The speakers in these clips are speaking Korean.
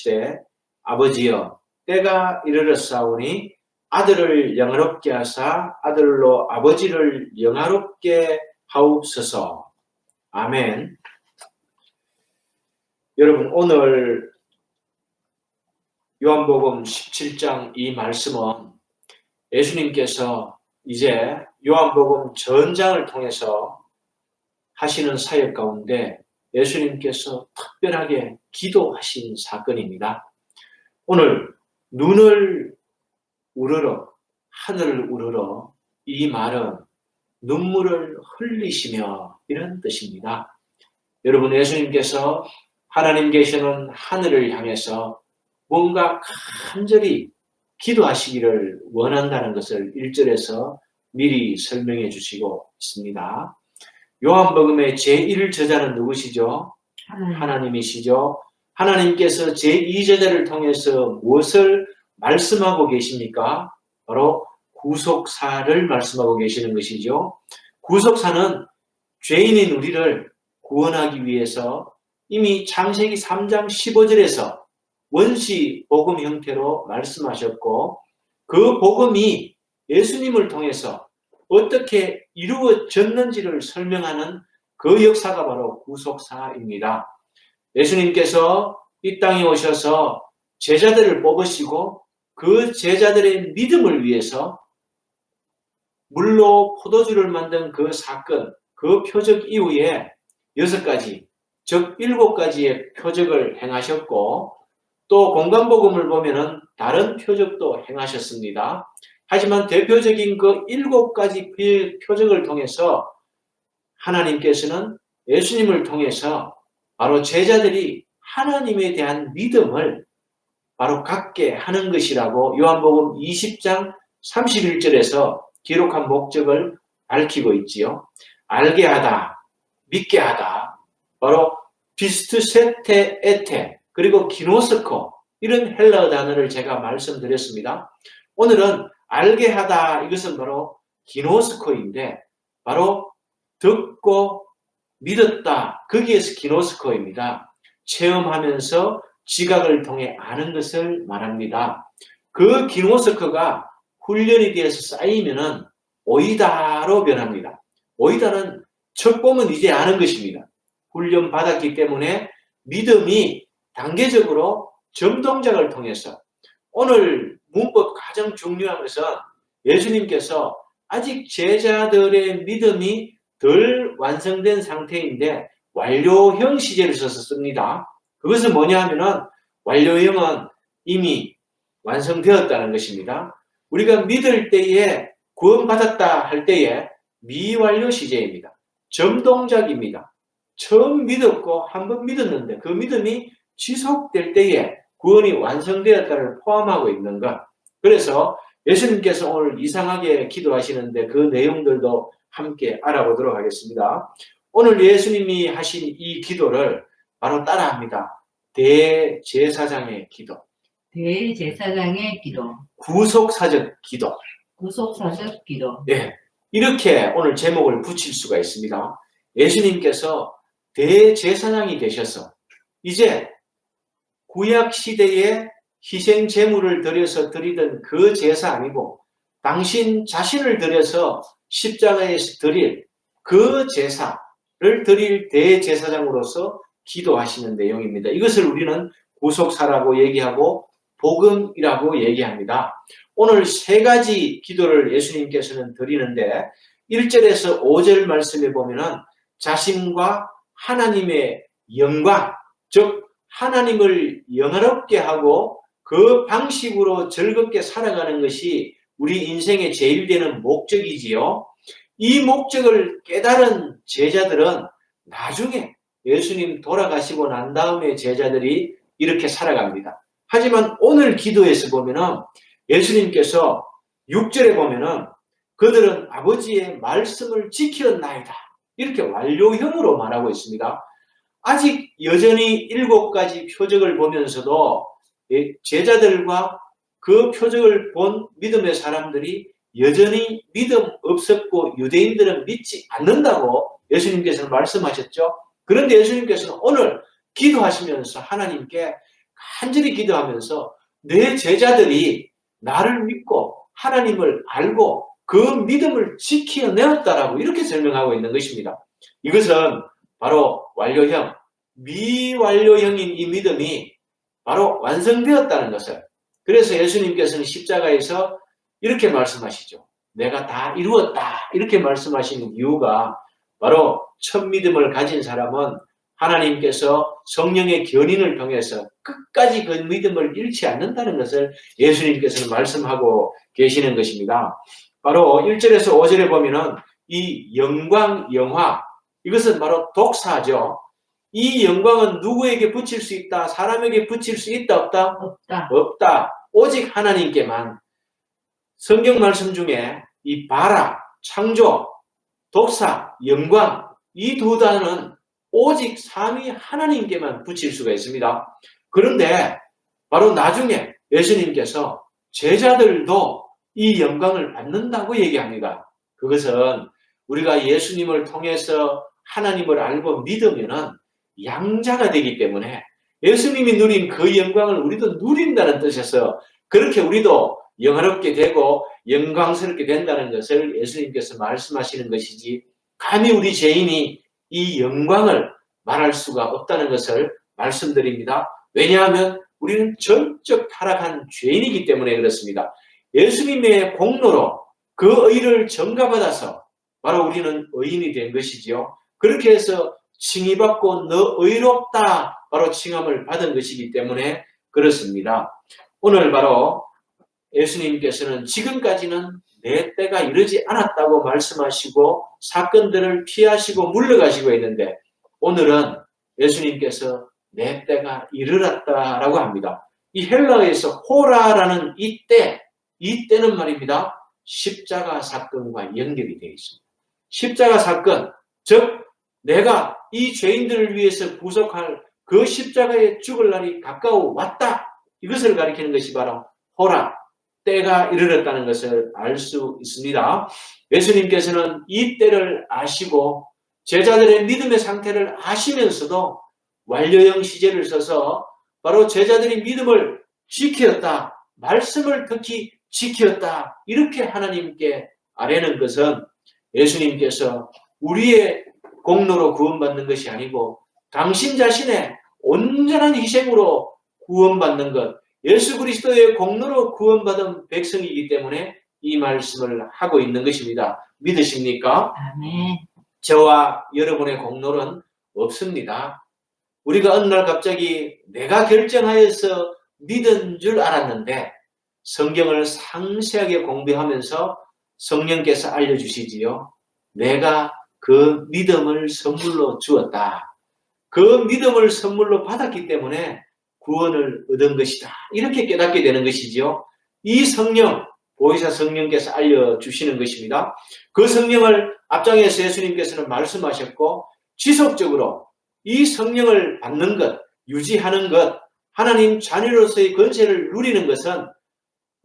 이르시되 아버지여 때가 이르렀사오니 아들을 영화롭게 하사 아들로 아버지를 영화롭게 하옵소서. 아멘. 여러분, 오늘 요한복음 17장 이 말씀은 예수님께서 이제 요한복음 전장을 통해서 하시는 사역 가운데 예수님께서 특별하게 기도하신 사건입니다. 오늘 눈을 우러러 하늘을 우러러 이 말은 눈물을 흘리시며 이런 뜻입니다. 여러분, 예수님께서 하나님 계시는 하늘을 향해서 뭔가 간절히 기도하시기를 원한다는 것을 1절에서 미리 설명해 주시고 있습니다. 요한복음의 제1저자는 누구시죠? 하나님이시죠. 하나님께서 제2저자를 통해서 무엇을 말씀하고 계십니까? 바로 구속사를 말씀하고 계시는 것이죠. 구속사는 죄인인 우리를 구원하기 위해서 이미 창세기 3장 15절에서 원시 복음 형태로 말씀하셨고, 그 복음이 예수님을 통해서 어떻게 이루어졌는지를 설명하는 그 역사가 바로 구속사입니다. 예수님께서 이 땅에 오셔서 제자들을 뽑으시고 그 제자들의 믿음을 위해서 물로 포도주를 만든 그 사건, 그 표적 이후에 6가지, 즉 7가지의 표적을 행하셨고, 또 공간복음을 보면은 다른 표적도 행하셨습니다. 하지만 대표적인 그 7가지 표적을 통해서 하나님께서는 예수님을 통해서 바로 제자들이 하나님에 대한 믿음을 바로 갖게 하는 것이라고 요한복음 20장 31절에서 기록한 목적을 밝히고 있지요. 알게 하다, 믿게 하다, 바로 비스트세테 에테, 그리고 기노스코, 이런 헬라어 단어를 제가 말씀드렸습니다. 오늘은 알게 하다, 이것은 바로 기노스코인데, 바로 듣고 믿었다, 거기에서 기노스코입니다. 체험하면서 지각을 통해 아는 것을 말합니다. 그 기노스코가 훈련이 되어서 쌓이면은 오이다로 변합니다. 오이다는 첫 보면 이제 아는 것입니다. 훈련 받았기 때문에 믿음이 단계적으로 점동작을 통해서, 오늘 문법 가장 중요한 것은 예수님께서 아직 제자들의 믿음이 덜 완성된 상태인데 완료형 시제를 써서 씁니다. 그것은 뭐냐 하면은 완료형은 이미 완성되었다는 것입니다. 우리가 믿을 때에 구원받았다 할 때에 미완료 시제입니다. 점동작입니다. 처음 믿었고 한번 믿었는데 그 믿음이 지속될 때에 구원이 완성되었다를 포함하고 있는 것. 그래서 예수님께서 오늘 이상하게 기도하시는데 그 내용들도 함께 알아보도록 하겠습니다. 오늘 예수님이 하신 이 기도를 바로 따라합니다. 대제사장의 기도. 대제사장의 기도. 구속사적 기도. 구속사적 기도. 네, 이렇게 오늘 제목을 붙일 수가 있습니다. 예수님께서 대제사장이 되셔서 이제 구약시대에 희생 제물을 드려서 드리던 그 제사 아니고 당신 자신을 드려서 십자가에서 드릴 그 제사를 드릴 대제사장으로서 기도하시는 내용입니다. 이것을 우리는 구속사라고 얘기하고 복음이라고 얘기합니다. 오늘 3가지 기도를 예수님께서는 드리는데 1절에서 5절 말씀에 보면은 자신과 하나님의 영광, 즉 하나님을 영화롭게 하고 그 방식으로 즐겁게 살아가는 것이 우리 인생의 제일 되는 목적이지요. 이 목적을 깨달은 제자들은 나중에 예수님 돌아가시고 난 다음에 제자들이 이렇게 살아갑니다. 하지만 오늘 기도에서 보면은 예수님께서 6절에 보면은 그들은 아버지의 말씀을 지켰나이다, 이렇게 완료형으로 말하고 있습니다. 아직 여전히 7가지 표적을 보면서도 제자들과 그 표적을 본 믿음의 사람들이 여전히 믿음 없었고 유대인들은 믿지 않는다고 예수님께서는 말씀하셨죠. 그런데 예수님께서는 오늘 기도하시면서 하나님께 간절히 기도하면서 내 제자들이 나를 믿고 하나님을 알고 그 믿음을 지켜내었다라고 이렇게 설명하고 있는 것입니다. 이것은 바로 완료형, 미완료형인 이 믿음이 바로 완성되었다는 것을, 그래서 예수님께서는 십자가에서 이렇게 말씀하시죠. 내가 다 이루었다 이렇게 말씀하시는 이유가 바로 첫 믿음을 가진 사람은 하나님께서 성령의 견인을 통해서 끝까지 그 믿음을 잃지 않는다는 것을 예수님께서는 말씀하고 계시는 것입니다. 바로 1절에서 5절에 보면은 이 영광, 영화, 이것은 바로 독사죠. 이 영광은 누구에게 붙일 수 있다? 사람에게 붙일 수 있다? 없다? 없다. 없다. 오직 하나님께만. 성경 말씀 중에 이 바라, 창조, 독사, 영광, 이 두 단어는 오직 삼위 하나님께만 붙일 수가 있습니다. 그런데 바로 나중에 예수님께서 제자들도 이 영광을 받는다고 얘기합니다. 그것은 우리가 예수님을 통해서 하나님을 알고 믿으면은 양자가 되기 때문에 예수님이 누린 그 영광을 우리도 누린다는 뜻에서 그렇게 우리도 영화롭게 되고 영광스럽게 된다는 것을 예수님께서 말씀하시는 것이지, 감히 우리 죄인이 이 영광을 말할 수가 없다는 것을 말씀드립니다. 왜냐하면 우리는 전적 타락한 죄인이기 때문에 그렇습니다. 예수님의 공로로 그 의를 전가받아서 바로 우리는 의인이 된 것이지요. 그렇게 해서 칭의받고 너 의롭다 바로 칭함을 받은 것이기 때문에 그렇습니다. 오늘 바로 예수님께서는 지금까지는 내 때가 이르지 않았다고 말씀하시고 사건들을 피하시고 물러가시고 있는데, 오늘은 예수님께서 내 때가 이르렀다라고 합니다. 이 헬라어에서 호라라는 이 때는 말입니다, 십자가 사건과 연결이 되어 있습니다. 십자가 사건, 즉 내가 이 죄인들을 위해서 구속할 그 십자가에 죽을 날이 가까워 왔다, 이것을 가리키는 것이 바로 호라, 때가 이르렀다는 것을 알 수 있습니다. 예수님께서는 이 때를 아시고 제자들의 믿음의 상태를 아시면서도 완료형 시제를 써서 바로 제자들이 믿음을 지켰다, 말씀을 특히 지켰다, 이렇게 하나님께 아뢰는 것은 예수님께서 우리의 공로로 구원받는 것이 아니고 당신 자신의 온전한 희생으로 구원받는 것, 예수 그리스도의 공로로 구원받은 백성이기 때문에 이 말씀을 하고 있는 것입니다. 믿으십니까? 아멘. 저와 여러분의 공로는 없습니다. 우리가 어느 날 갑자기 내가 결정하여서 믿은 줄 알았는데 성경을 상세하게 공부하면서 성령께서 알려주시지요. 내가 그 믿음을 선물로 주었다. 그 믿음을 선물로 받았기 때문에 구원을 얻은 것이다. 이렇게 깨닫게 되는 것이지요. 이 성령, 보혜사 성령께서 알려주시는 것입니다. 그 성령을 앞장에서 예수님께서는 말씀하셨고 지속적으로 이 성령을 받는 것, 유지하는 것, 하나님 자녀로서의 권세를 누리는 것은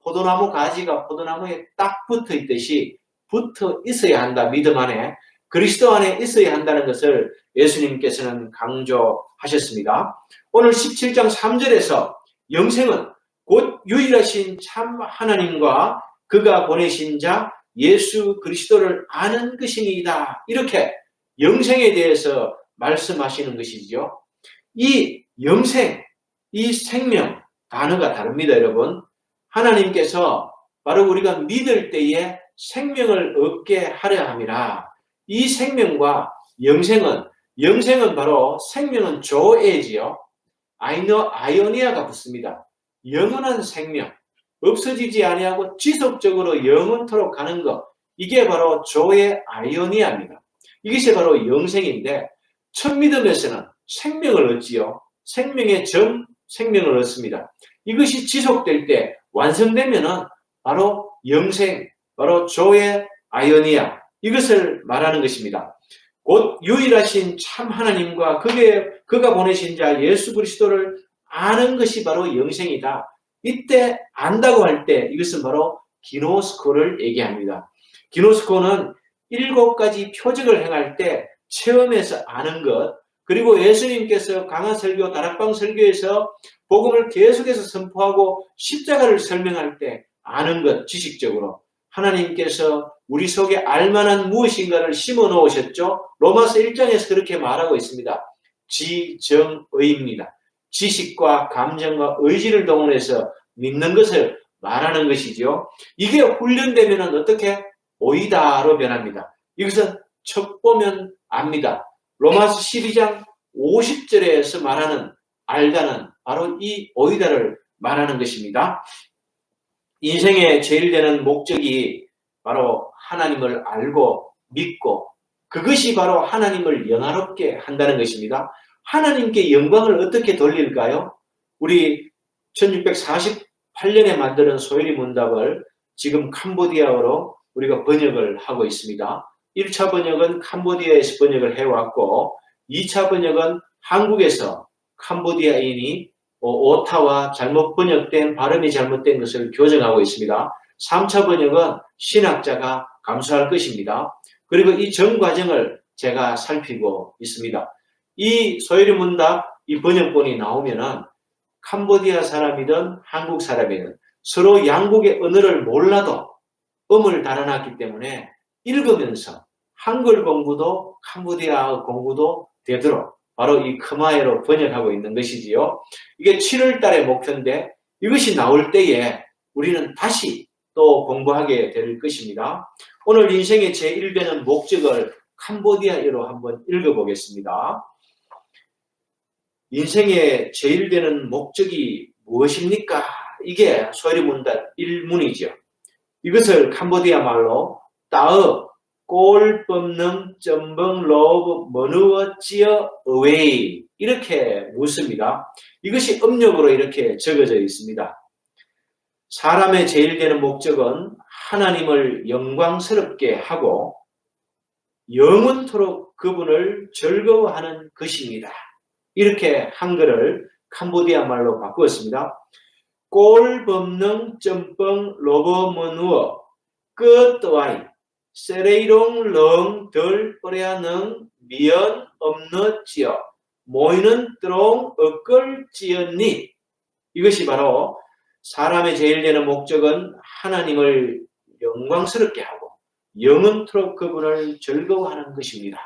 포도나무 가지가 포도나무에 딱 붙어 있듯이 붙어 있어야 한다. 믿음 안에, 그리스도 안에 있어야 한다는 것을 예수님께서는 강조하셨습니다. 오늘 17장 3절에서 영생은 곧 유일하신 참 하나님과 그가 보내신 자 예수 그리스도를 아는 것이니이다. 이렇게 영생에 대해서 말씀하시는 것이죠. 이 영생, 이 생명, 단어가 다릅니다, 여러분. 하나님께서 바로 우리가 믿을 때에 생명을 얻게 하려 함이라. 이 생명과 영생은 바로 생명은 조에지요. 아이오니아가 붙습니다. 영원한 생명, 없어지지 아니하고 지속적으로 영원토록 가는 것, 이게 바로 조의 아이오니아입니다. 이것이 바로 영생인데 첫 믿음에서는 생명을 얻지요. 생명의 전 생명을 얻습니다. 이것이 지속될 때 완성되면은 바로 영생, 바로 조의 아이오니아, 이것을 말하는 것입니다. 곧 유일하신 참 하나님과 그가 보내신 자 예수 그리스도를 아는 것이 바로 영생이다. 이때 안다고 할 때 이것은 바로 기노스코를 얘기합니다. 기노스코는 7가지 표적을 행할 때 체험해서 아는 것, 그리고 예수님께서 강화 설교, 다락방 설교에서 복음을 계속해서 선포하고 십자가를 설명할 때 아는 것, 지식적으로 하나님께서 우리 속에 알만한 무엇인가를 심어 놓으셨죠. 로마서 1장에서 그렇게 말하고 있습니다. 지정의입니다. 지식과 감정과 의지를 동원해서 믿는 것을 말하는 것이죠. 이게 훈련되면 어떻게? 오이다로 변합니다. 이것은 척 보면 압니다. 로마서 12장 50절에서 말하는 알다는 바로 이 오이다를 말하는 것입니다. 인생의 제일 되는 목적이 바로 하나님을 알고 믿고 그것이 바로 하나님을 영화롭게 한다는 것입니다. 하나님께 영광을 어떻게 돌릴까요? 우리 1648년에 만드는 소요리 문답을 지금 캄보디아어로 우리가 번역을 하고 있습니다. 1차 번역은 캄보디아에서 번역을 해왔고 2차 번역은 한국에서 캄보디아인이 오타와 잘못 번역된 발음이 잘못된 것을 교정하고 있습니다. 3차 번역은 신학자가 감수할 것입니다. 그리고 이 전 과정을 제가 살피고 있습니다. 이 소요리 문답, 이 번역본이 나오면은 캄보디아 사람이든 한국 사람이든 서로 양국의 언어를 몰라도 음을 달아놨기 때문에 읽으면서 한글 공부도 캄보디아어 공부도 되도록 바로 이 khmer로 번역하고 있는 것이지요. 이게 7월 달의 목표인데 이것이 나올 때에 우리는 다시 또 공부하게 될 것입니다. 오늘 인생의 제1되는 목적을 캄보디아어로 한번 읽어보겠습니다. 인생의 제일 되는 목적이 무엇입니까? 이게 소요리 문답 1문이죠. 이것을 캄보디아 말로 따어 꼴 뻔능 점벙 로브 머누어 찌어 어웨이 이렇게 묻습니다. 이것이 음력으로 이렇게 적어져 있습니다. 사람의 제일 되는 목적은 하나님을 영광스럽게 하고 영원토록 그분을 즐거워하는 것입니다. 이렇게 한글을 캄보디아 말로 바꾸었습니다. 꼴 범능 점뻥 로버 머누어 끝와이 세레이롱 렁덜 뽀레아능 미연 없너지어 모이는 띠롱 엇걸지언니 이것이 바로 사람의 제일 되는 목적은 하나님을 영광스럽게 하고 영원토록 그분을 즐거워하는 것입니다.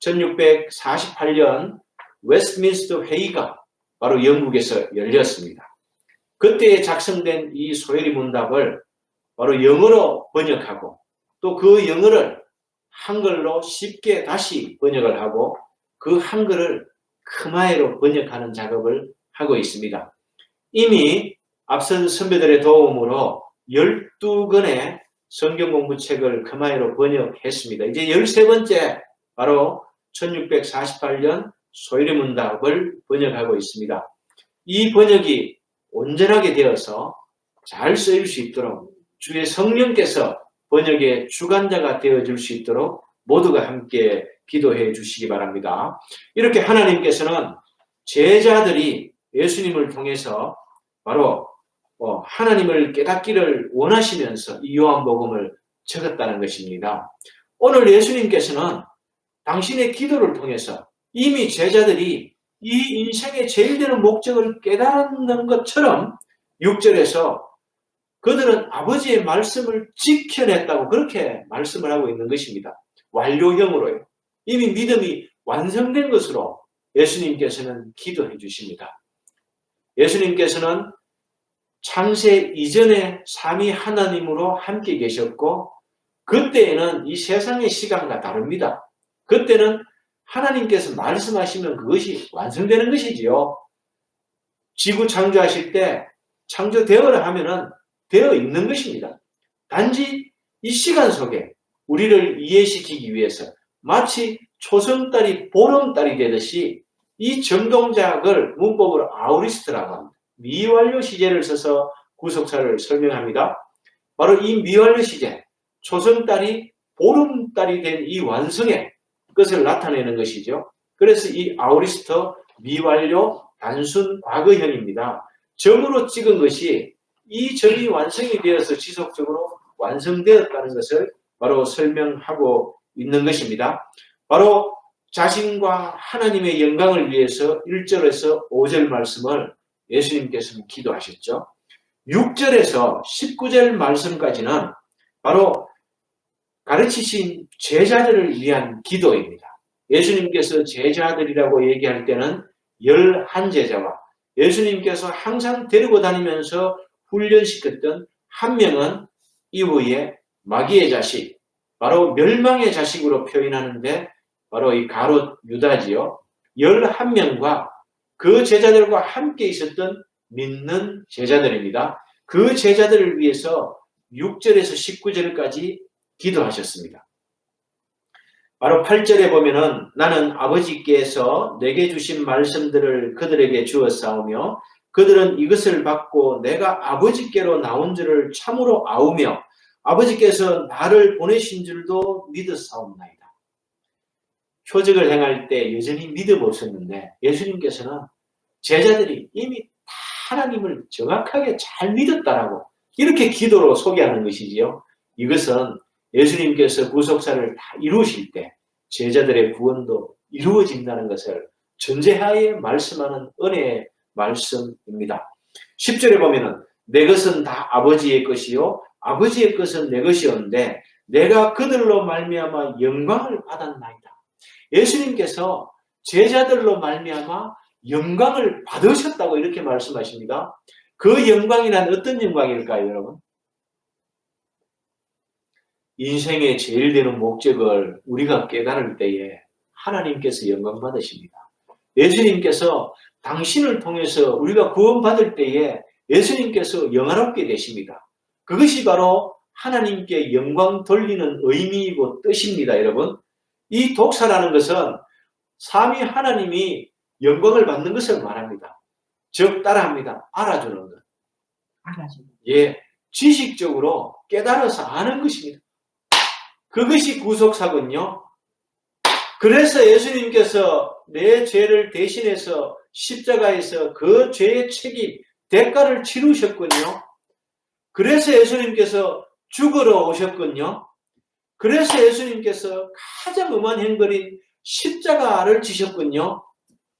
1648년 웨스트민스터 회의가 바로 영국에서 열렸습니다. 그때에 작성된 이 소요리 문답을 바로 영어로 번역하고 또 그 영어를 한글로 쉽게 다시 번역을 하고 그 한글을 khmer로 번역하는 작업을 하고 있습니다. 이미 앞선 선배들의 도움으로 12권의 성경 공부책을 khmer로 번역했습니다. 이제 13번째 바로 1648년 소요리 문답을 번역하고 있습니다. 이 번역이 온전하게 되어서 잘 쓰일 수 있도록 주의 성령께서 번역의 주관자가 되어줄 수 있도록 모두가 함께 기도해 주시기 바랍니다. 이렇게 하나님께서는 제자들이 예수님을 통해서 바로 하나님을 깨닫기를 원하시면서 이 요한복음을 적었다는 것입니다. 오늘 예수님께서는 당신의 기도를 통해서 이미 제자들이 이 인생의 제일 되는 목적을 깨달는 것처럼 6절에서 그들은 아버지의 말씀을 지켜냈다고 그렇게 말씀을 하고 있는 것입니다. 완료형으로요. 이미 믿음이 완성된 것으로 예수님께서는 기도해 주십니다. 예수님께서는 창세 이전에 삼위 하나님으로 함께 계셨고 그때에는 이 세상의 시간과 다릅니다. 그때는 하나님께서 말씀하시면 그것이 완성되는 것이지요. 지구 창조하실 때 창조되어라 하면은 되어 있는 것입니다. 단지 이 시간 속에 우리를 이해시키기 위해서 마치 초승달이 보름달이 되듯이 이 정동작을 문법으로 아우리스트라고 합니다. 미완료 시제를 써서 구속사를 설명합니다. 바로 이 미완료 시제, 초승달이 보름달이 된 이 완성의 것을 나타내는 것이죠. 그래서 이 아우리스터 미완료 단순 과거형입니다. 점으로 찍은 것이 이 점이 완성이 되어서 지속적으로 완성되었다는 것을 바로 설명하고 있는 것입니다. 바로 자신과 하나님의 영광을 위해서 1절에서 5절 말씀을 예수님께서는 기도하셨죠. 6절에서 19절 말씀까지는 바로 가르치신 제자들을 위한 기도입니다. 예수님께서 제자들이라고 얘기할 때는 11제자와 예수님께서 항상 데리고 다니면서 훈련시켰던 한 명은 이후에 마귀의 자식, 바로 멸망의 자식으로 표현하는데 바로 이 가롯 유다지요. 11명과 그 제자들과 함께 있었던 믿는 제자들입니다. 그 제자들을 위해서 6절에서 19절까지 기도하셨습니다. 바로 8절에 보면은 나는 아버지께서 내게 주신 말씀들을 그들에게 주었사오며 그들은 이것을 받고 내가 아버지께로 나온 줄을 참으로 아우며 아버지께서 나를 보내신 줄도 믿었사옵나이다. 표적을 행할 때 여전히 믿음 없었는데 예수님께서는 제자들이 이미 하나님을 정확하게 잘 믿었다라고 이렇게 기도로 소개하는 것이지요. 이것은 예수님께서 구속사를 다 이루실 때 제자들의 구원도 이루어진다는 것을 전제하에 말씀하는 은혜의 말씀입니다. 10절에 보면은 내 것은 다 아버지의 것이요 아버지의 것은 내 것이었는데 내가 그들로 말미암아 영광을 받았나이다. 예수님께서 제자들로 말미암아 영광을 받으셨다고 이렇게 말씀하십니다. 그 영광이란 어떤 영광일까요, 여러분? 인생의 제일 되는 목적을 우리가 깨달을 때에 하나님께서 영광 받으십니다. 예수님께서 당신을 통해서 우리가 구원받을 때에 예수님께서 영화롭게 되십니다. 그것이 바로 하나님께 영광 돌리는 의미이고 뜻입니다, 여러분. 이 독사라는 것은 삼위 하나님이 영광을 받는 것을 말합니다. 즉 따라합니다. 알아주는 것. 알아주는 예, 지식적으로 깨달아서 아는 것입니다. 그것이 구속사군요. 그래서 예수님께서 내 죄를 대신해서 십자가에서 그 죄의 책임, 대가를 치르셨군요. 그래서 예수님께서 죽으러 오셨군요. 그래서 예수님께서 가장 음한 행거린 십자가를 지셨군요.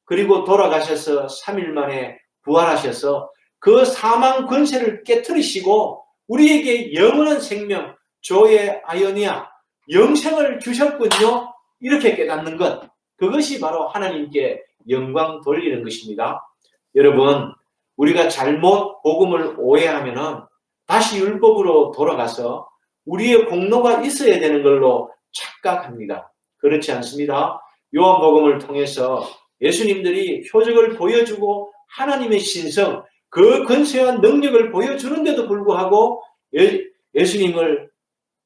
그리고 돌아가셔서 3일 만에 부활하셔서 그 사망 권세를 깨트리시고 우리에게 영원한 생명, 조의 아이오니아, 영생을 주셨군요. 이렇게 깨닫는 것, 그것이 바로 하나님께 영광 돌리는 것입니다. 여러분, 우리가 잘못 복음을 오해하면은 다시 율법으로 돌아가서 우리의 공로가 있어야 되는 걸로 착각합니다. 그렇지 않습니다. 요한복음을 통해서 예수님들이 표적을 보여주고 하나님의 신성, 그 권세와 능력을 보여주는데도 불구하고 예수님을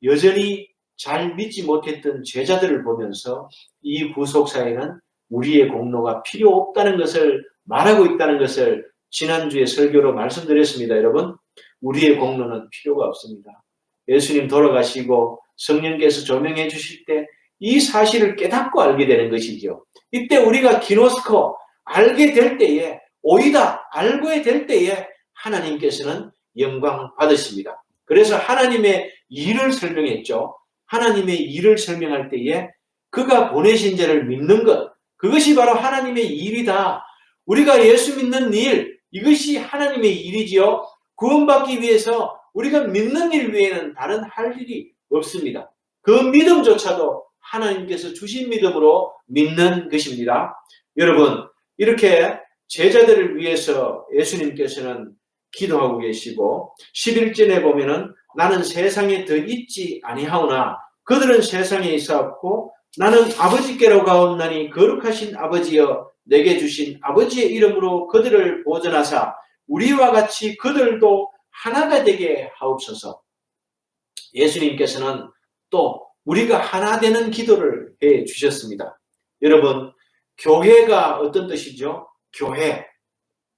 여전히 잘 믿지 못했던 제자들을 보면서 이 구속사에는 우리의 공로가 필요 없다는 것을 말하고 있다는 것을 지난주에 설교로 말씀드렸습니다. 여러분, 우리의 공로는 필요가 없습니다. 예수님 돌아가시고 성령께서 조명해 주실 때 이 사실을 깨닫고 알게 되는 것이죠. 이때 우리가 기노스코 알게 될 때에, 오이다 알게 될 때에 하나님께서는 영광 받으십니다. 그래서 하나님의 일을 설명했죠. 하나님의 일을 설명할 때에 그가 보내신 자를 믿는 것, 그것이 바로 하나님의 일이다. 우리가 예수 믿는 일, 이것이 하나님의 일이지요. 구원받기 위해서 우리가 믿는 일 외에는 다른 할 일이 없습니다. 그 믿음조차도 하나님께서 주신 믿음으로 믿는 것입니다. 여러분, 이렇게 제자들을 위해서 예수님께서는 기도하고 계시고 11절에 보면은 나는 세상에 더 있지 아니하오나 그들은 세상에 있었고 나는 아버지께로 가옵나니 거룩하신 아버지여 내게 주신 아버지의 이름으로 그들을 보존하사 우리와 같이 그들도 하나가 되게 하옵소서. 예수님께서는 또 우리가 하나 되는 기도를 해 주셨습니다. 여러분, 교회가 어떤 뜻이죠? 교회.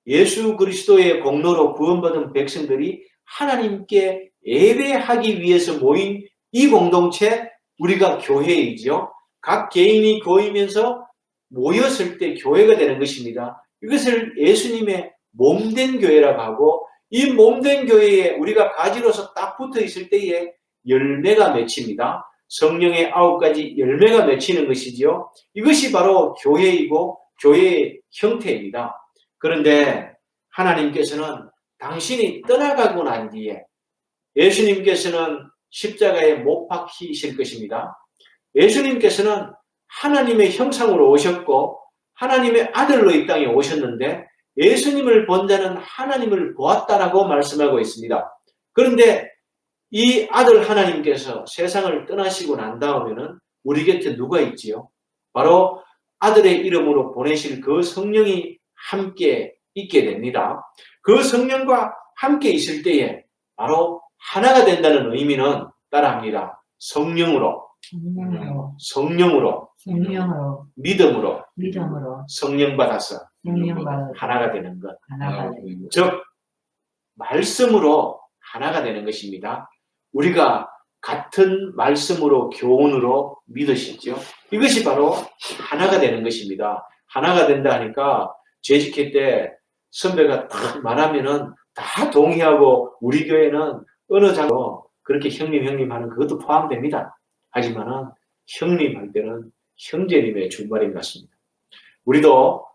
예수 그리스도의 공로로 구원받은 백성들이 하나님께 예배하기 위해서 모인 이 공동체, 우리가 교회이죠. 각 개인이 모이면서 모였을 때 교회가 되는 것입니다. 이것을 예수님의 몸된 교회라고 하고, 이 몸된 교회에 우리가 가지로서 딱 붙어 있을 때에 열매가 맺힙니다. 성령의 9가지 열매가 맺히는 것이지요. 이것이 바로 교회이고 교회의 형태입니다. 그런데 하나님께서는 당신이 떠나가고 난 뒤에 예수님께서는 십자가에 못 박히실 것입니다. 예수님께서는 하나님의 형상으로 오셨고 하나님의 아들로 이 땅에 오셨는데 예수님을 본 자는 하나님을 보았다라고 말씀하고 있습니다. 그런데 이 아들 하나님께서 세상을 떠나시고 난 다음에는 우리 곁에 누가 있지요? 바로 아들의 이름으로 보내실 그 성령이 함께 있게 됩니다. 그 성령과 함께 있을 때에 바로 하나가 된다는 의미는 따라합니다. 성령으로, 성령으로, 성령으로, 성령으로, 믿음으로, 믿음으로, 성령 받아서 성령과 하나가 되는 것. 하나가 되는 즉 말씀으로 하나가 되는 것입니다. 우리가 같은 말씀으로 교훈으로 믿으시죠. 이것이 바로 하나가 되는 것입니다. 하나가 된다 하니까 재직회 때 선배가 딱 말하면은 다 동의하고 우리 교회는 어느 장로 그렇게 형님 하는 그것도 포함됩니다. 하지만은 형님 할 때는 형제님의 준말인 같습니다. 우리도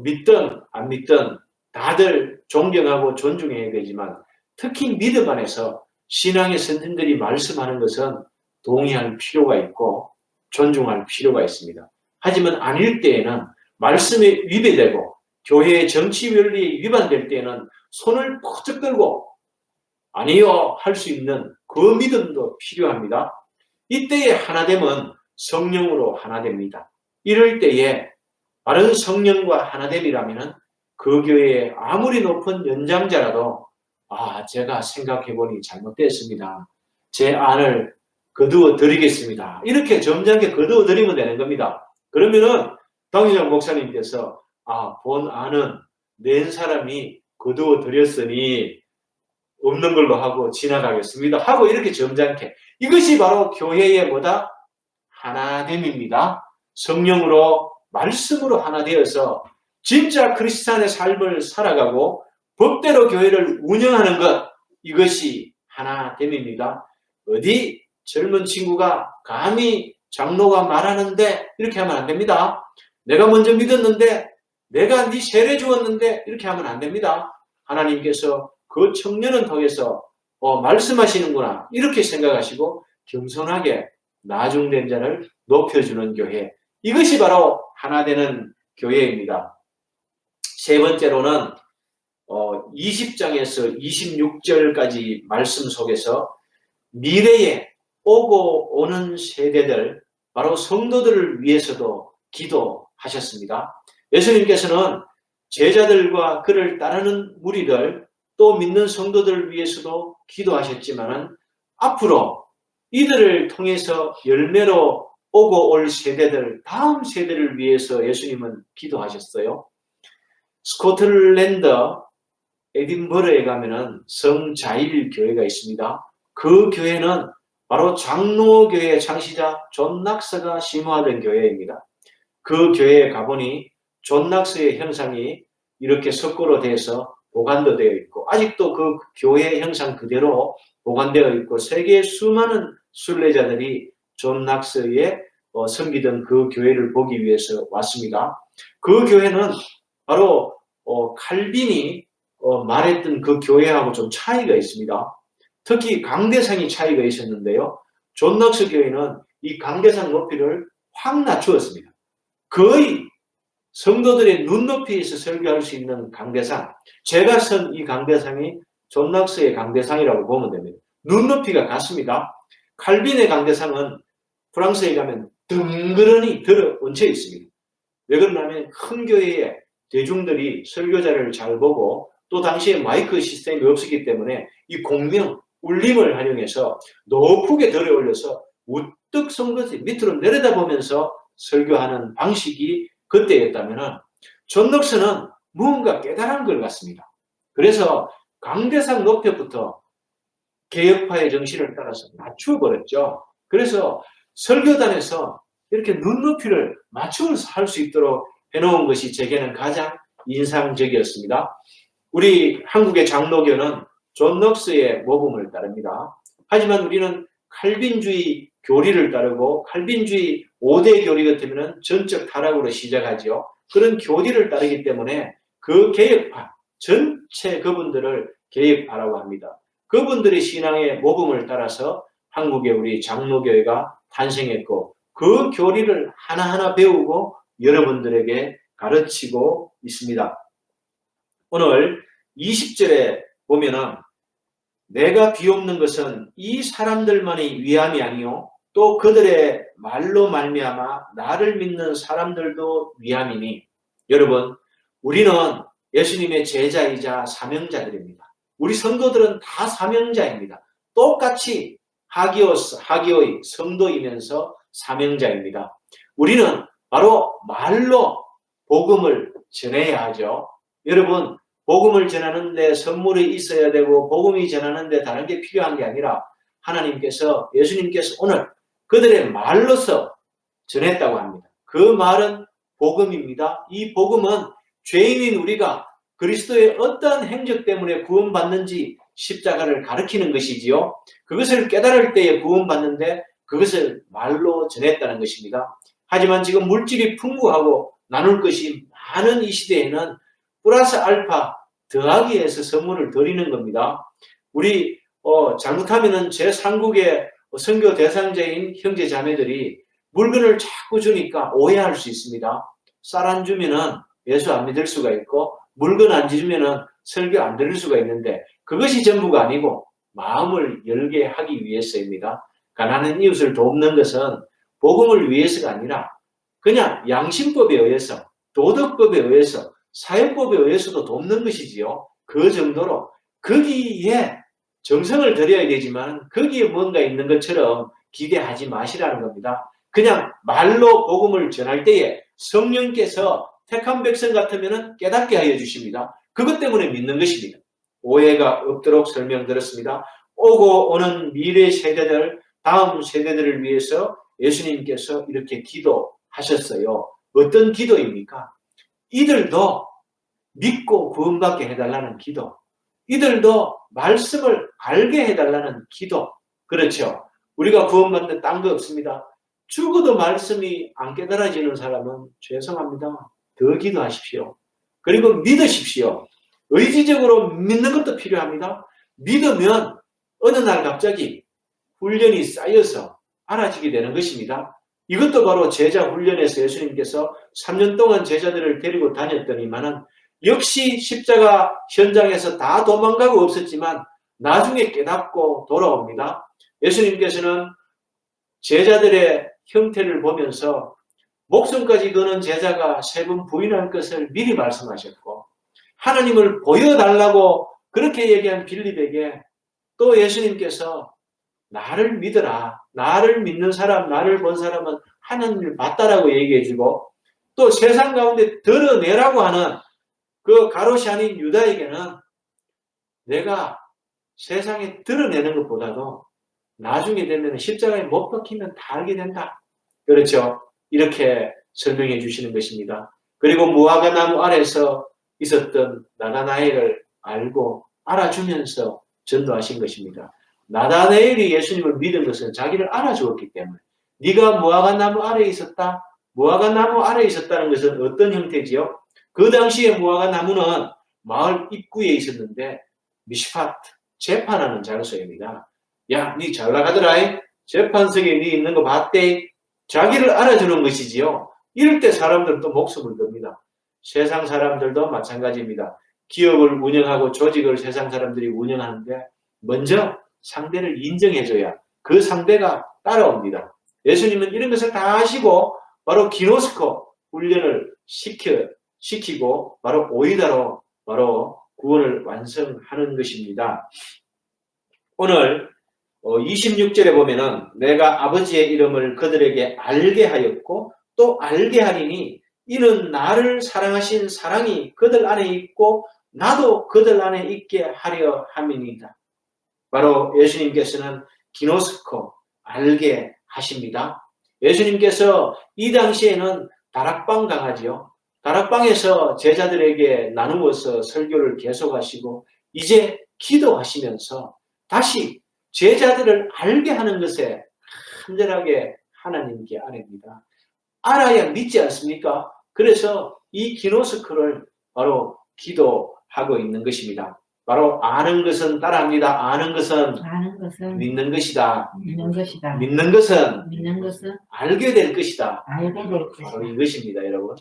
믿든 안 믿든 다들 존경하고 존중해야 되지만 특히 믿음 안에서 신앙의 선생들이 말씀하는 것은 동의할 필요가 있고 존중할 필요가 있습니다. 하지만 아닐 때에는 말씀에 위배되고 교회의 정치 원리에 위반될 때에는 손을 퍽쩍 들고 아니요 할 수 있는 그 믿음도 필요합니다. 이때의 하나됨은 성령으로 하나됩니다. 이럴 때에 바른 성령과 하나됨이라면 그 교회의 아무리 높은 연장자라도 제가 생각해보니 잘못됐습니다. 제 안을 거두어 드리겠습니다. 이렇게 점잖게 거두어 드리면 되는 겁니다. 그러면은 당회장 목사님께서 본 안은 낸 사람이 거두어 드렸으니 없는 걸로 하고 지나가겠습니다. 하고 이렇게 점잖게. 이것이 바로 교회의 뭐다? 하나됨입니다. 성령으로 말씀으로 하나 되어서 진짜 크리스찬의 삶을 살아가고 법대로 교회를 운영하는 것, 이것이 하나됨입니다. 어디 젊은 친구가 감히 장로가 말하는데 이렇게 하면 안 됩니다. 내가 먼저 믿었는데 내가 네 세례 주었는데 이렇게 하면 안 됩니다. 하나님께서 그 청년을 통해서 말씀하시는구나 이렇게 생각하시고 겸손하게 나중된 자를 높여주는 교회, 이것이 바로 하나 되는 교회입니다. 세 번째로는 20장에서 26절까지 말씀 속에서 미래에 오고 오는 세대들, 바로 성도들을 위해서도 기도하셨습니다. 예수님께서는 제자들과 그를 따르는 무리들, 또 믿는 성도들을 위해서도 기도하셨지만은 앞으로 이들을 통해서 열매로 오고 올 세대들, 다음 세대를 위해서 예수님은 기도하셨어요. 스코틀랜드 에딘버러에 가면은 성자일 교회가 있습니다. 그 교회는 바로 장로교회 창시자 존 낙서가 심화된 교회입니다. 그 교회에 가보니 존 낙서의 형상이 이렇게 석고로 돼서 보관도 되어 있고 아직도 그 교회 형상 그대로 보관되어 있고 세계의 수많은 순례자들이 존 낙서에 섬기던 그 교회를 보기 위해서 왔습니다. 그 교회는 바로 칼빈이 말했던 그 교회하고 좀 차이가 있습니다. 특히 강대상이 차이가 있었는데요. 존 낙서 교회는 이 강대상 높이를 확 낮추었습니다. 거의 성도들의 눈높이에서 설교할 수 있는 강대상, 제가 쓴 이 강대상이 존 낙서의 강대상이라고 보면 됩니다. 눈높이가 같습니다. 칼빈의 강대상은 프랑스에 가면 덩그러니 들어 얹혀 있습니다. 왜 그러냐면 큰 교회에 대중들이 설교자를 잘 보고 또 당시에 마이크 시스템이 없었기 때문에 이 공명, 울림을 활용해서 높게 들어 올려서 우뚝 성도들이 밑으로 내려다보면서 설교하는 방식이 그때였다면 존 낙서는 무언가 깨달은 걸 같습니다. 그래서 강대상 높이부터 개혁파의 정신을 따라서 낮추어버렸죠. 그래서 설교단에서 이렇게 눈높이를 맞추면서 할 수 있도록 해놓은 것이 제게는 가장 인상적이었습니다. 우리 한국의 장로교는 존 낙서의 모범을 따릅니다. 하지만 우리는 칼빈주의 교리를 따르고 칼빈주의 5대 교리 같으면 전적 타락으로 시작하죠. 그런 교리를 따르기 때문에 그 개혁파, 전체 그분들을 개혁파라고 합니다. 그분들의 신앙의 모범을 따라서 한국의 우리 장로교회가 탄생했고 그 교리를 하나하나 배우고 여러분들에게 가르치고 있습니다. 오늘 20절에 보면은 내가 비옵는 것은 이 사람들만의 위함이 아니요 또 그들의 말로 말미암아 나를 믿는 사람들도 위함이니 여러분 우리는 예수님의 제자이자 사명자들입니다. 우리 성도들은 다 사명자입니다. 똑같이 하기오의 성도이면서 사명자입니다. 우리는 바로 말로 복음을 전해야 하죠. 여러분 복음을 전하는데 선물이 있어야 되고 복음이 전하는데 다른 게 필요한 게 아니라 하나님께서 예수님께서 오늘 그들의 말로서 전했다고 합니다. 그 말은 복음입니다. 이 복음은 죄인인 우리가 그리스도의 어떤 행적 때문에 구원받는지 십자가를 가르치는 것이지요. 그것을 깨달을 때에 구원받는데 그것을 말로 전했다는 것입니다. 하지만 지금 물질이 풍부하고 나눌 것이 많은 이 시대에는 플러스 알파 더하기에서 선물을 드리는 겁니다. 우리 잘못하면은 제3국의 선교 대상자인 형제 자매들이 물건을 자꾸 주니까 오해할 수 있습니다. 쌀 안 주면은 예수 안 믿을 수가 있고 물건 안 주면은 설교 안 들을 수가 있는데 그것이 전부가 아니고 마음을 열게 하기 위해서입니다. 가난한 이웃을 돕는 것은 복음을 위해서가 아니라 그냥 양심법에 의해서 도덕법에 의해서 사회법에 의해서도 돕는 것이지요. 그 정도로 거기에 정성을 들여야 되지만 거기에 뭔가 있는 것처럼 기대하지 마시라는 겁니다. 그냥 말로 복음을 전할 때에 성령께서 택한 백성 같으면 깨닫게 하여 주십니다. 그것 때문에 믿는 것입니다. 오해가 없도록 설명드렸습니다. 오고 오는 미래 세대들, 다음 세대들을 위해서 예수님께서 이렇게 기도하셨어요. 어떤 기도입니까? 이들도 믿고 구원받게 해달라는 기도. 이들도 말씀을 알게 해달라는 기도. 그렇죠. 우리가 구원받는 딴 거 없습니다. 죽어도 말씀이 안 깨달아지는 사람은 죄송합니다. 더 기도하십시오. 그리고 믿으십시오. 의지적으로 믿는 것도 필요합니다. 믿으면 어느 날 갑자기 훈련이 쌓여서 알아지게 되는 것입니다. 이것도 바로 제자 훈련에서 예수님께서 3년 동안 제자들을 데리고 다녔더니만은 역시 십자가 현장에서 다 도망가고 없었지만 나중에 깨닫고 돌아옵니다. 예수님께서는 제자들의 형태를 보면서 목숨까지 거는 제자가 3번 부인할 것을 미리 말씀하셨고 하나님을 보여달라고 그렇게 얘기한 빌립에게 또 예수님께서 나를 믿어라. 나를 믿는 사람, 나를 본 사람은 하나님을 봤다라고 얘기해주고 또 세상 가운데 드러내라고 하는 그 가롯이 아닌 유다에게는 내가 세상에 드러내는 것보다도 나중에 되면 십자가에 못 박히면 다 알게 된다. 그렇죠. 이렇게 설명해 주시는 것입니다. 그리고 무화과 나무 아래서 있었던 나다나엘을 알고 알아주면서 전도하신 것입니다. 나다나엘이 예수님을 믿은 것은 자기를 알아주었기 때문에 네가 무화과 나무 아래에 있었다. 무화과 나무 아래에 있었다는 것은 어떤 형태지요? 그 당시에 무화과 나무는 마을 입구에 있었는데 미시파트, 재판하는 장소입니다. 야, 니 잘 나가더라. 재판석에 니 있는 거 봤대. 자기를 알아주는 것이지요. 이럴 때 사람들은 또 목숨을 겁니다. 세상 사람들도 마찬가지입니다. 기업을 운영하고 조직을 세상 사람들이 운영하는데 먼저 상대를 인정해줘야 그 상대가 따라옵니다. 예수님은 이런 것을 다 하시고 바로 기노스코 훈련을 시키고 바로 오이다로 바로 구원을 완성하는 것입니다. 오늘 26절에 보면은 내가 아버지의 이름을 그들에게 알게 하였고 또 알게 하리니 이는 나를 사랑하신 사랑이 그들 안에 있고 나도 그들 안에 있게 하려 함이니이다. 바로 예수님께서는 기노스코 알게 하십니다. 예수님께서 이 당시에는 다락방 강하지요. 다락방에서 제자들에게 나누어서 설교를 계속하시고 이제 기도하시면서 다시 제자들을 알게 하는 것에 간절하게 하나님께 아뢰입니다. 알아야 믿지 않습니까? 그래서 이 기노스코를 바로 기도하고 있는 것입니다. 바로 아는 것은 따라합니다. 아는 것은 믿는 것이다. 믿는 것이다. 믿는 것은 믿는 것은 알게 될 것이다. 알게 될 바로 것이다. 이것입니다, 여러분.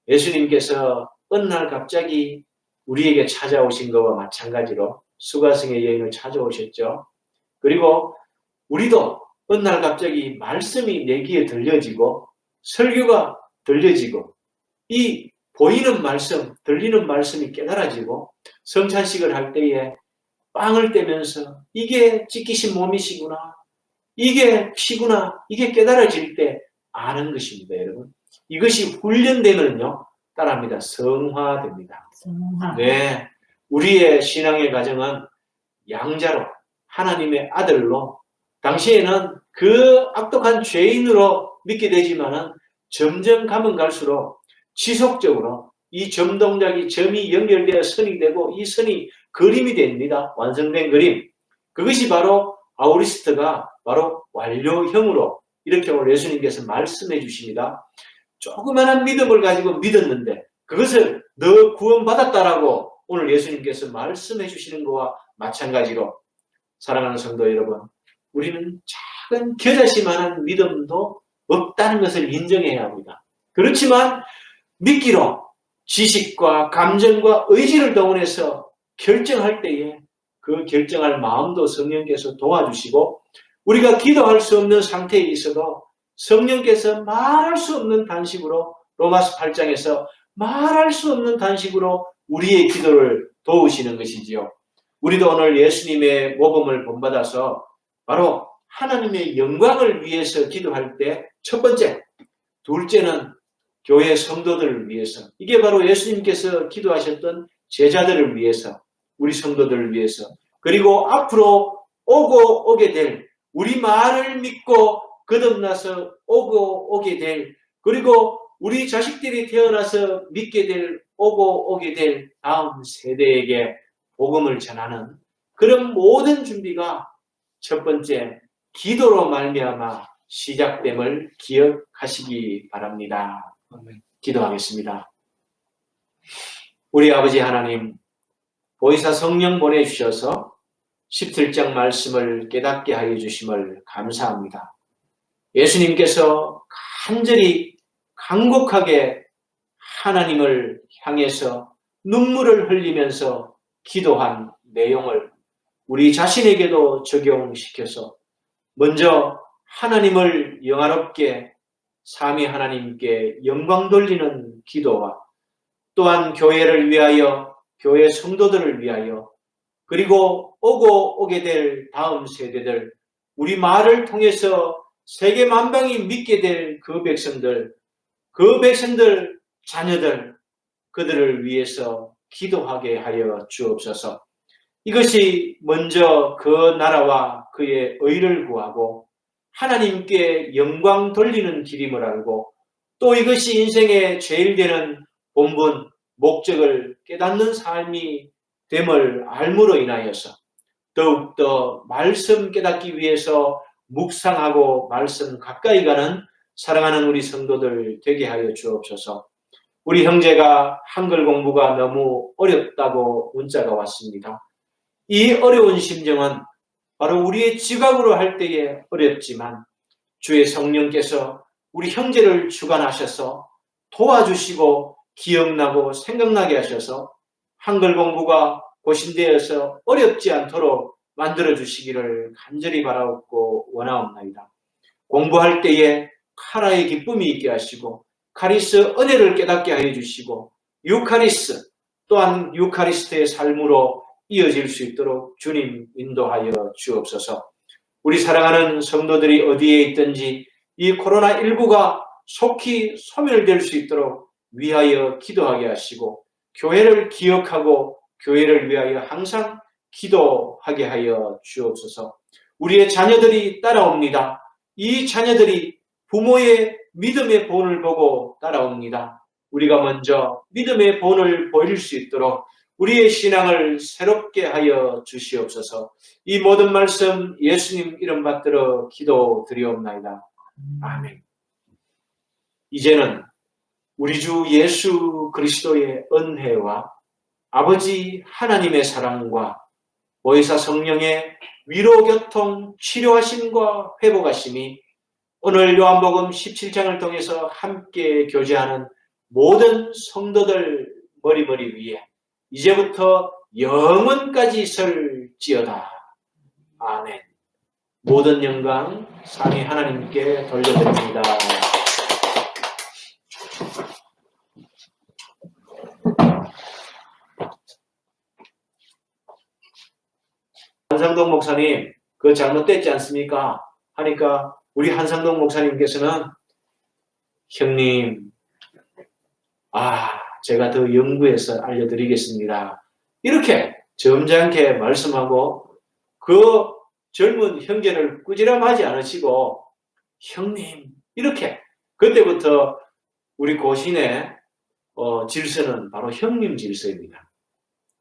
예수님께서 어느 날 갑자기 우리에게 찾아오신 것과 마찬가지로 수가성의 여인을 찾아오셨죠. 그리고 우리도 어느 날 갑자기 말씀이 내 귀에 들려지고 설교가 들려지고 이 보이는 말씀, 들리는 말씀이 깨달아지고 성찬식을 할 때에 빵을 떼면서 이게 찢기신 몸이시구나, 이게 피구나, 이게 깨달아질 때 아는 것입니다, 여러분. 이것이 훈련되면요, 따라합니다. 성화됩니다. 성화. 네, 우리의 신앙의 과정은 양자로 하나님의 아들로 당시에는 그 악독한 죄인으로 믿게 되지만은 점점 가면 갈수록 지속적으로 이 점 동작이 점이 연결되어 선이 되고 이 선이 그림이 됩니다. 완성된 그림. 그것이 바로 아우리스트가 바로 완료형으로 이렇게 오늘 예수님께서 말씀해 주십니다. 조그마한 믿음을 가지고 믿었는데 그것을 너 구원받았다라고 오늘 예수님께서 말씀해 주시는 것과 마찬가지로 사랑하는 성도 여러분, 우리는 작은 겨자씨만한 믿음도 없다는 것을 인정해야 합니다. 그렇지만 믿기로 지식과 감정과 의지를 동원해서 결정할 때에 그 결정할 마음도 성령께서 도와주시고 우리가 기도할 수 없는 상태에 있어도 성령께서 말할 수 없는 단식으로 로마서 8장에서 말할 수 없는 단식으로 우리의 기도를 도우시는 것이지요. 우리도 오늘 예수님의 모범을 본받아서 바로 하나님의 영광을 위해서 기도할 때 첫 번째, 둘째는 교회 성도들을 위해서, 이게 바로 예수님께서 기도하셨던 제자들을 위해서, 우리 성도들을 위해서, 그리고 앞으로 오게 될 우리 말을 믿고 거듭나서 오게 될, 그리고 우리 자식들이 태어나서 믿게 될, 오게 될 다음 세대에게 복음을 전하는 그런 모든 준비가 첫 번째 기도로 말미암아 시작됨을 기억하시기 바랍니다. 기도하겠습니다. 우리 아버지 하나님, 보혜사 성령 보내주셔서 17장 말씀을 깨닫게 하여 주심을 감사합니다. 예수님께서 간절히 간곡하게 하나님을 향해서 눈물을 흘리면서 기도한 내용을 우리 자신에게도 적용시켜서 먼저 하나님을 영화롭게 삼위 하나님께 영광 돌리는 기도와 또한 교회를 위하여, 교회 성도들을 위하여, 그리고 오게 될 다음 세대들, 우리 말을 통해서 세계 만방이 믿게 될 그 백성들, 자녀들, 그들을 위해서 기도하게 하여 주옵소서. 이것이 먼저 그 나라와 그의 의를 구하고 하나님께 영광 돌리는 길임을 알고 또 이것이 인생의 제일 되는 본분, 목적을 깨닫는 삶이 됨을 알므로 인하여서 더욱더 말씀 깨닫기 위해서 묵상하고 말씀 가까이 가는 사랑하는 우리 성도들 되게 하여 주옵소서. 우리 형제가 한글 공부가 너무 어렵다고 문자가 왔습니다. 이 어려운 심정은 바로 우리의 지각으로 할 때에 어렵지만 주의 성령께서 우리 형제를 주관하셔서 도와주시고 기억나고 생각나게 하셔서 한글 공부가 고신되어서 어렵지 않도록 만들어주시기를 간절히 바라옵고 원하옵나이다. 공부할 때에 카라의 기쁨이 있게 하시고 카리스 은혜를 깨닫게 하여 주시고 유카리스 또한 유카리스트의 삶으로 이어질 수 있도록 주님 인도하여 주옵소서. 우리 사랑하는 성도들이 어디에 있든지 이 코로나19가 속히 소멸될 수 있도록 위하여 기도하게 하시고 교회를 기억하고 교회를 위하여 항상 기도하게 하여 주옵소서. 우리의 자녀들이 따라옵니다. 이 자녀들이 부모의 믿음의 본을 보고 따라옵니다. 우리가 먼저 믿음의 본을 보일 수 있도록 우리의 신앙을 새롭게 하여 주시옵소서. 이 모든 말씀 예수님 이름 받들어 기도드리옵나이다. 아멘. 이제는 우리 주 예수 그리스도의 은혜와 아버지 하나님의 사랑과 보혜사 성령의 위로 교통 치료하심과 회복하심이 오늘 요한복음 17장을 통해서 함께 교제하는 모든 성도들 머리머리 위에 이제부터 영원까지 설지어다. 아멘. 모든 영광 삼위 하나님께 돌려드립니다. 한상동 목사님, 그거 잘못됐지 않습니까? 하니까 우리 한상동 목사님께서는 형님, 제가 더 연구해서 알려드리겠습니다. 이렇게 점잖게 말씀하고 그 젊은 형제를 꾸지람하지 않으시고 형님, 이렇게 그때부터 우리 고신의 질서는 바로 형님 질서입니다.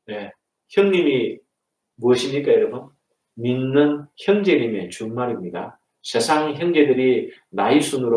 네, 형님이 무엇입니까, 여러분? 믿는 형제님의 준말입니다. 세상 형제들이 나이 순으로